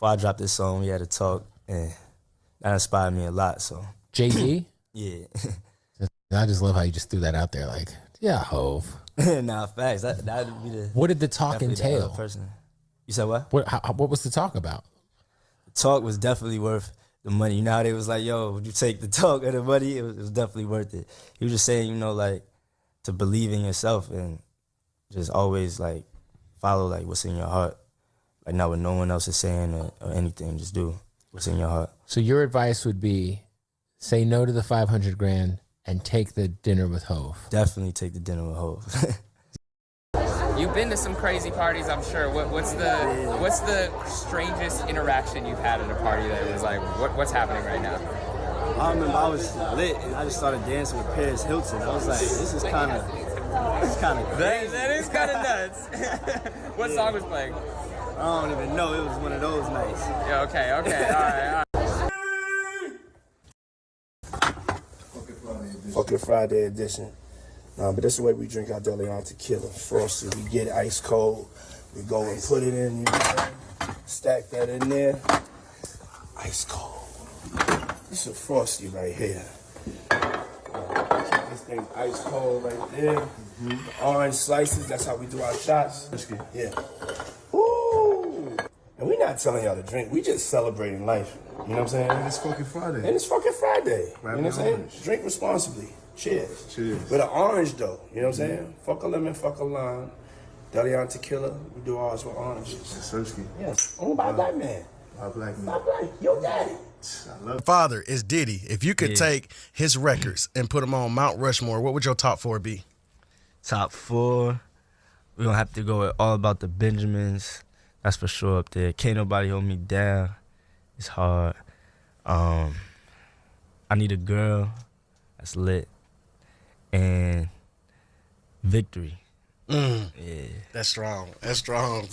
before I dropped this song, we had a talk, and that inspired me a lot. So Jay-Z? yeah. I just love how you just threw that out there. Like, yeah, Hove. Nah, facts. That would be the. What did the talk definitely the entail? other person. You said what? What was the talk about? The talk was definitely worth the money. You know how they was like, yo, would you take the talk or the money? It was definitely worth it. He was just saying, you know, like, to believe in yourself and just always, like, follow, like, what's in your heart. Like, not what no one else is saying or anything. Just do what's in your heart. So your advice would be say no to the 500 grand and take the dinner with Hove. Definitely take the dinner with Hove. You've been to some crazy parties, I'm sure. What's the strangest interaction you've had at a party that was like, what's happening right now? I remember I was lit and I just started dancing with Paris Hilton. I was like, this is kind of crazy. That is kind of nuts. What song was playing? I don't even know. It was one of those nights. Yeah, okay, all right. Fucking Friday edition. But that's the way we drink our Deleon tequila. Frosty, we get it ice cold. We go and put it in, you know, stack that in there. Ice cold. This is a Frosty right here. Keep this thing ice cold right there. The orange slices, that's how we do our shots. Yeah. Woo! And we're not telling y'all to drink, we just celebrating life. You know what I'm saying? And it's fucking Friday. And it's fucking Friday. Grab you know what I'm your saying? orange. Drink responsibly. Cheers. Cheers. With an orange though. You know what I'm saying? Fuck a lemon, fuck a lime. Deleon tequila, we do ours with oranges. Sirski. Yes. Owned by a black man. My black man. My black. Yo daddy. I love Father is Diddy. If you could take his records and put them on Mount Rushmore, what would your top 4 be? Top 4, we're going to have to go with All About the Benjamins. That's for sure up there. Can't Nobody Hold Me Down. It's hard. I Need a Girl. That's lit. And Victory. Yeah. That's strong. That's strong.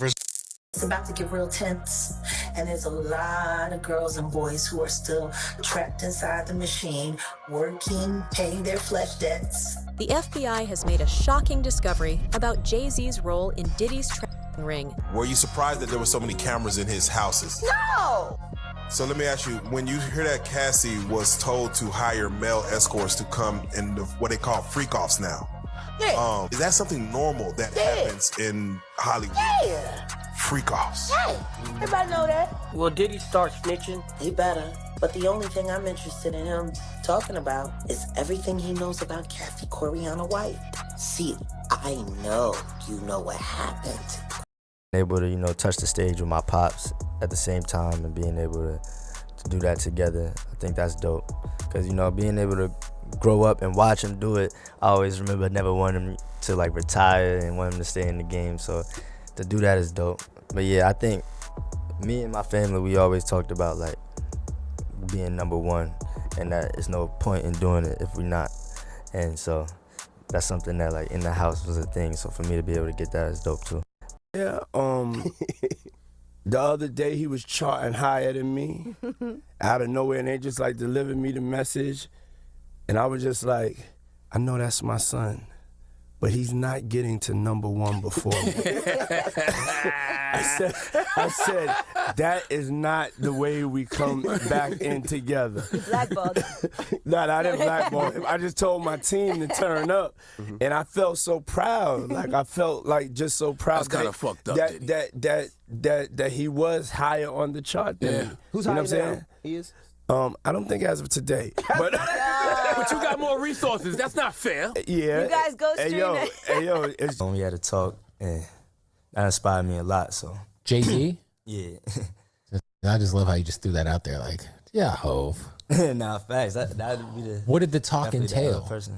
It's about to get real tense, and there's a lot of girls and boys who are still trapped inside the machine, working, paying their flesh debts. The FBI has made a shocking discovery about Jay-Z's role in Diddy's trafficking ring. Were you surprised that there were so many cameras in his houses? No! So let me ask you, when you hear that Cassie was told to hire male escorts to come in what they call freak-offs now, Yeah. Is that something normal that happens in Hollywood? Yeah. Freak-offs. Hey, everybody know that. Will Diddy start snitching? He better. But the only thing I'm interested in him talking about is everything he knows about Kathy Coriana White. See, I know you know what happened. Able to, you know, touch the stage with my pops at the same time and being able to do that together, I think that's dope. Because, you know, being able to grow up and watch him do it, I always remember I never wanted him to, like, retire and want him to stay in the game. So to do that is dope. But yeah, I think me and my family, we always talked about, like, being number one, and that there's no point in doing it if we're not. And so that's something that, like, in the house was a thing. So for me to be able to get that is dope too. Yeah, the other day he was charting higher than me out of nowhere, and they just like delivered me the message, and I was just like, I know that's my son, but he's not getting to number one before me. I said, that is not the way we come back in together. Blackball. No, I didn't blackball him. I just told my team to turn up, and I felt so proud. Like, I felt like just so proud. That's kind of fucked up, that he was higher on the chart than me. Who's you know higher what I'm saying? now? He is? I don't think as of today. But But you got more resources. That's not fair. yeah. You guys go stream it. Hey, yo, it's We had a talk, and that inspired me a lot. So Jay-Z? yeah. I just love how you just threw that out there. Like, yeah, Hove. Nah, facts. That would be the. What did the talk definitely the entail? other person.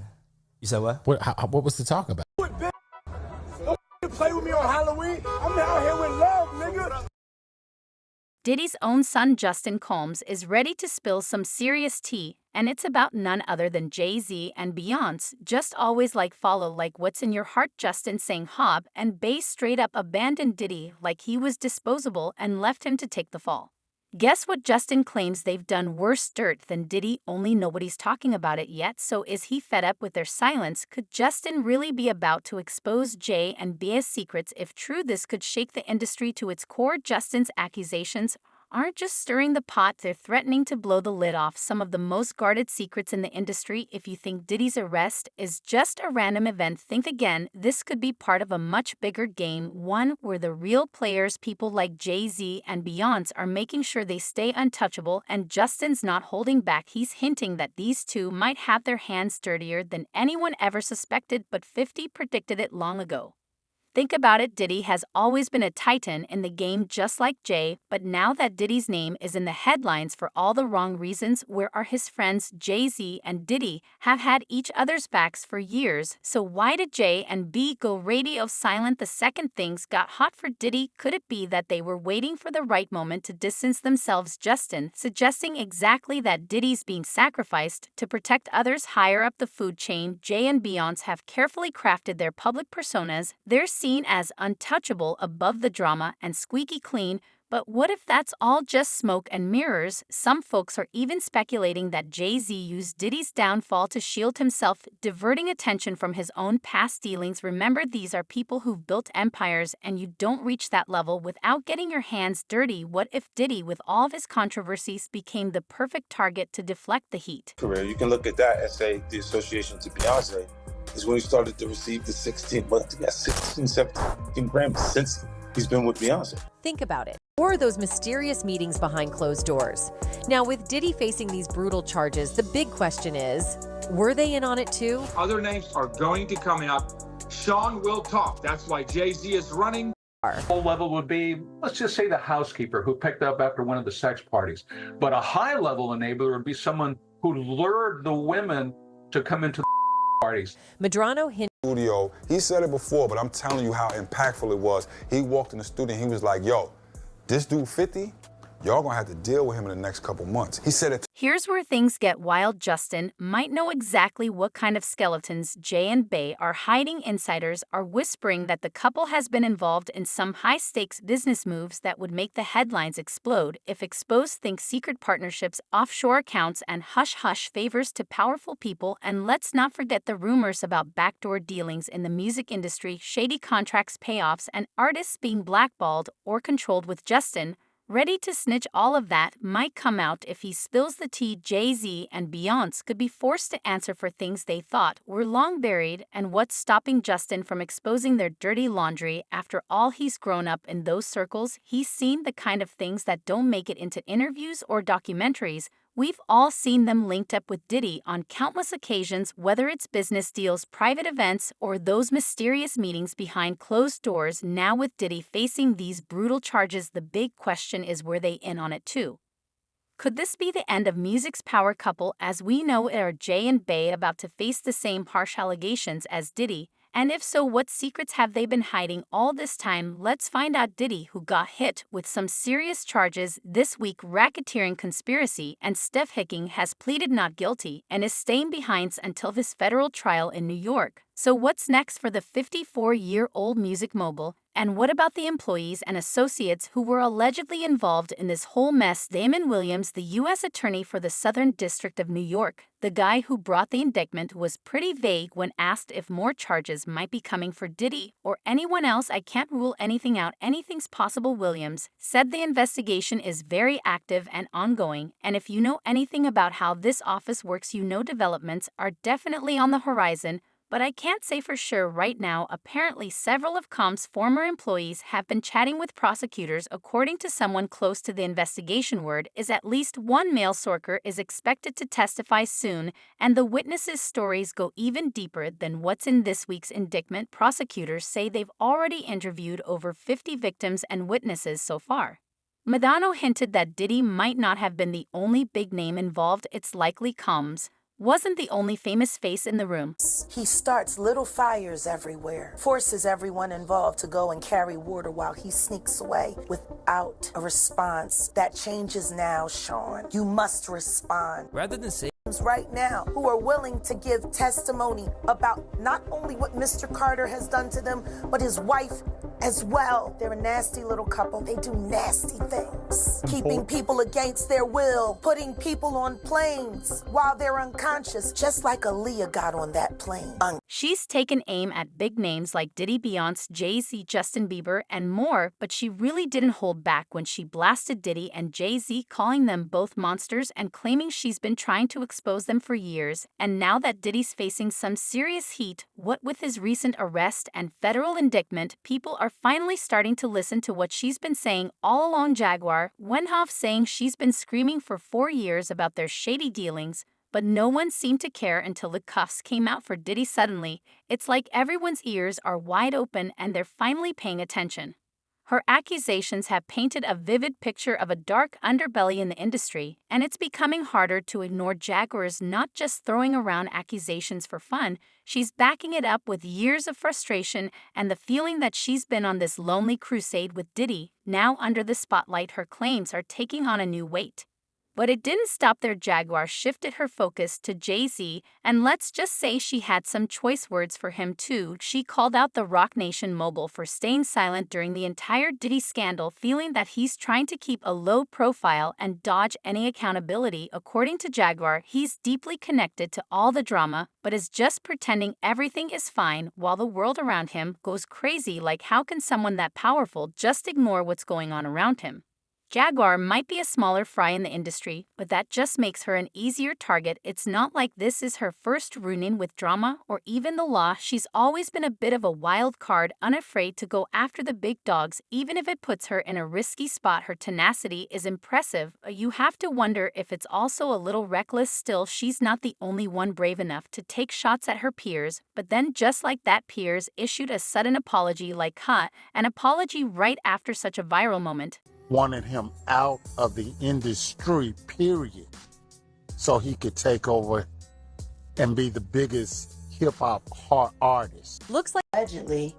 You said what? What was the talk about? don't play with me on Halloween. I'm out here with love, nigga. Diddy's own son Justin Combs is ready to spill some serious tea, and it's about none other than Jay-Z and Beyoncé. Just always follow what's in your heart. Justin saying Hob and Bass straight up abandoned Diddy like he was disposable and left him to take the fall. Guess what? Justin claims they've done worse dirt than Diddy, only nobody's talking about it yet. So is he fed up with their silence? Could Justin really be about to expose Jay and Beyoncé's secrets? If true, this could shake the industry to its core. Justin's accusations aren't just stirring the pot, they're threatening to blow the lid off some of the most guarded secrets in the industry. If you think Diddy's arrest is just a random event, think again. This could be part of a much bigger game, one where the real players, people like Jay-Z and Beyoncé, are making sure they stay untouchable, and Justin's not holding back. He's hinting that these two might have their hands dirtier than anyone ever suspected, but 50 predicted it long ago. Think about it, Diddy has always been a titan in the game just like Jay, but now that Diddy's name is in the headlines for all the wrong reasons, where are his friends? Jay-Z and Diddy have had each other's backs for years, so why did Jay and B go radio silent the second things got hot for Diddy? Could it be that they were waiting for the right moment to distance themselves? Justin suggesting exactly that Diddy's being sacrificed to protect others higher up the food chain. Jay and Beyoncé have carefully crafted their public personas. They're seen as untouchable, above the drama, and squeaky clean. But what if that's all just smoke and mirrors? Some folks are even speculating that Jay-Z used Diddy's downfall to shield himself, diverting attention from his own past dealings. Remember, these are people who've built empires, and you don't reach that level without getting your hands dirty. What if Diddy, with all of his controversies, became the perfect target to deflect the heat? Career, you can look at that and say the association to Beyonce is when he started to receive the 16 17 Grammys since he's been with Beyonce. Think about it. Or those mysterious meetings behind closed doors. Now, with Diddy facing these brutal charges, the big question is, were they in on it too? Other names are going to come up. Sean will talk. That's why Jay-Z is running. Low level would be, let's just say, the housekeeper who picked up after one of the sex parties. But a high level enabler would be someone who lured the women to come into the parties. Medrano studio, he said it before, but I'm telling you how impactful it was. He walked in the studio and he was like, yo, this dude 50, y'all gonna have to deal with him in the next couple months. He said it. Here's where things get wild. Justin might know exactly what kind of skeletons Jay and Bey are hiding. Insiders are whispering that the couple has been involved in some high-stakes business moves that would make the headlines explode. If exposed, think secret partnerships, offshore accounts, and hush-hush favors to powerful people. And let's not forget the rumors about backdoor dealings in the music industry, shady contracts, payoffs, and artists being blackballed or controlled. With Justin ready to snitch, all of that might come out if he spills the tea. Jay-Z and Beyoncé could be forced to answer for things they thought were long buried. And what's stopping Justin from exposing their dirty laundry? After all, he's grown up in those circles. He's seen the kind of things that don't make it into interviews or documentaries. We've all seen them linked up with Diddy on countless occasions, whether it's business deals, private events, or those mysterious meetings behind closed doors. Now, with Diddy facing these brutal charges, the big question is, were they in on it too? Could this be the end of music's power couple as we know it? Are Jay and Bey about to face the same harsh allegations as Diddy? And if so, what secrets have they been hiding all this time? Let's find out. Diddy, who got hit with some serious charges this week, racketeering, conspiracy, and stiff-hicking, has pleaded not guilty and is staying behind until his federal trial in New York. So what's next for the 54-year-old music mogul? And what about the employees and associates who were allegedly involved in this whole mess? Damon Williams, the U.S. Attorney for the Southern District of New York, the guy who brought the indictment, was pretty vague when asked if more charges might be coming for Diddy or anyone else. I can't rule anything out. Anything's possible, Williams said. The investigation is very active and ongoing, and if you know anything about how this office works, you know developments are definitely on the horizon. But I can't say for sure right now. Apparently, several of Combs' former employees have been chatting with prosecutors. According to someone close to the investigation, word is at least one male Sorker is expected to testify soon, and the witnesses' stories go even deeper than what's in this week's indictment. Prosecutors say they've already interviewed over 50 victims and witnesses so far. Medrano hinted that Diddy might not have been the only big name involved. It's likely Combs wasn't the only famous face in the room. He starts little fires everywhere, forces everyone involved to go and carry water while he sneaks away without a response. That changes now, Sean. You must respond. Rather than say right now who are willing to give testimony about not only what Mr. Carter has done to them, but his wife as well. They're a nasty little couple. They do nasty things. Keeping people against their will, putting people on planes while they're unconscious, just like Aaliyah got on that plane. She's taken aim at big names like Diddy, Beyoncé, Jay-Z, Justin Bieber, and more, but she really didn't hold back when she blasted Diddy and Jay-Z, calling them both monsters and claiming she's been trying to expose them for years. And now that Diddy's facing some serious heat, what with his recent arrest and federal indictment, people are finally starting to listen to what she's been saying all along. Jaguar went off saying she's been screaming for 4 years about their shady dealings, but no one seemed to care until the cuffs came out for Diddy suddenly. It's like everyone's ears are wide open and they're finally paying attention. Her accusations have painted a vivid picture of a dark underbelly in the industry, and it's becoming harder to ignore. Jaguar's not just throwing around accusations for fun, she's backing it up with years of frustration and the feeling that she's been on this lonely crusade with Diddy. Now under the spotlight, her claims are taking on a new weight. But it didn't stop there. Jaguar shifted her focus to Jay-Z, and let's just say she had some choice words for him too. She called out the Roc Nation mogul for staying silent during the entire Diddy scandal, feeling that he's trying to keep a low profile and dodge any accountability. According to Jaguar, he's deeply connected to all the drama, but is just pretending everything is fine while the world around him goes crazy. Like, how can someone that powerful just ignore what's going on around him? Jaguar might be a smaller fry in the industry, but that just makes her an easier target. It's not like this is her first run-in with drama or even the law. She's always been a bit of a wild card, unafraid to go after the big dogs, even if it puts her in a risky spot. Her tenacity is impressive. You have to wonder if it's also a little reckless. Still, she's not the only one brave enough to take shots at her peers, but then just like that, peers issued a sudden apology. An apology right after such a viral moment. Wanted him out of the industry, period, so he could take over and be the biggest hip-hop artist. Looks like allegedly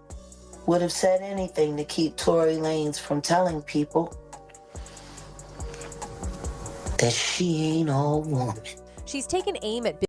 would have said anything to keep Tory Lanez from telling people that she ain't all woman. She's taken aim at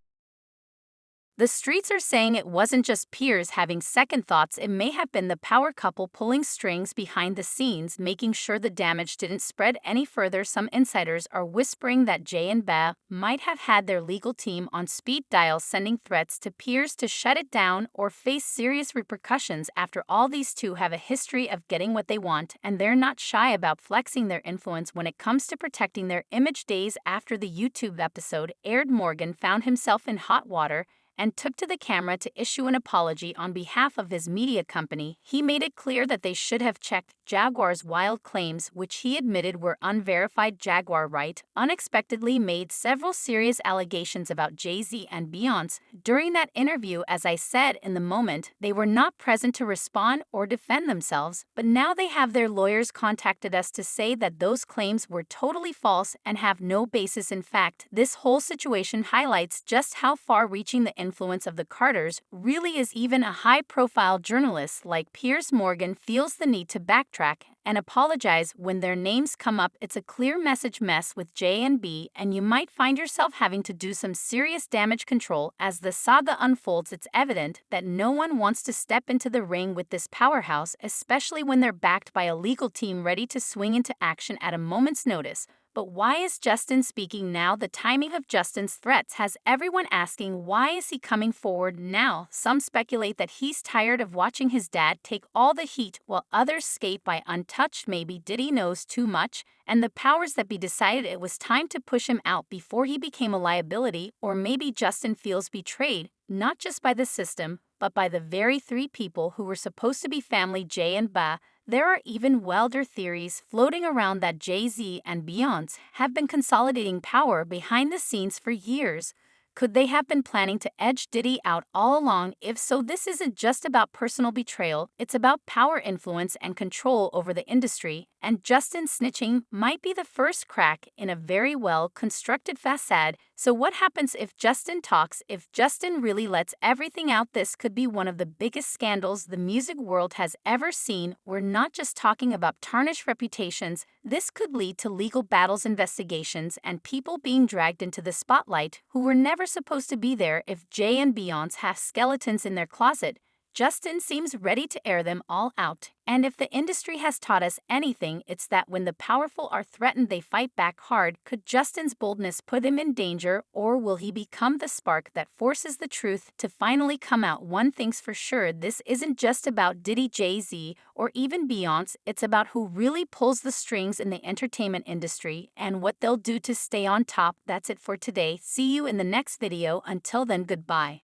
The streets are saying it wasn't just peers having second thoughts. It may have been the power couple pulling strings behind the scenes, making sure the damage didn't spread any further. Some insiders are whispering that Jay and Beyoncé might have had their legal team on speed dial, sending threats to peers to shut it down or face serious repercussions. After all, these two have a history of getting what they want, and they're not shy about flexing their influence when it comes to protecting their image. Days after the YouTube episode aired, Morgan found himself in hot water and took to the camera to issue an apology on behalf of his media company. He made it clear that they should have checked Jaguar's wild claims, which he admitted were unverified. Jaguar unexpectedly made several serious allegations about Jay-Z and Beyoncé during that interview. As I said, in the moment, they were not present to respond or defend themselves, but now they have their lawyers contacted us to say that those claims were totally false and have no basis. In fact, this whole situation highlights just how far-reaching the influence of the Carters really is. Even a high-profile journalist like Piers Morgan feels the need to backtrack and apologize when their names come up. It's a clear message. Mess with J and B, and you might find yourself having to do some serious damage control as the saga unfolds. It's evident that no one wants to step into the ring with this powerhouse, especially when they're backed by a legal team ready to swing into action at a moment's notice. But why is Justin speaking now? The timing of Justin's threats has everyone asking, why is he coming forward now? Some speculate that he's tired of watching his dad take all the heat while others skate by untouched. Maybe Diddy knows too much and the powers that be decided it was time to push him out before he became a liability. Or maybe Justin feels betrayed, not just by the system, but by the very three people who were supposed to be family, Jay and Beyoncé. There are even wilder theories floating around that Jay-Z and Beyoncé have been consolidating power behind the scenes for years. Could they have been planning to edge Diddy out all along? If so, this isn't just about personal betrayal, it's about power, influence, and control over the industry, and Justin snitching might be the first crack in a very well-constructed facade. So what happens if Justin talks? If Justin really lets everything out, this could be one of the biggest scandals the music world has ever seen. We're not just talking about tarnished reputations. This could lead to legal battles, investigations, and people being dragged into the spotlight who were never supposed to be there. If Jay and Beyoncé have skeletons in their closet, Justin seems ready to air them all out. And if the industry has taught us anything, it's that when the powerful are threatened, they fight back hard. Could Justin's boldness put him in danger, or will he become the spark that forces the truth to finally come out? One thing's for sure, this isn't just about Diddy, Jay-Z, or even Beyonce. It's about who really pulls the strings in the entertainment industry and what they'll do to stay on top. That's it for today. See you in the next video. Until then, goodbye.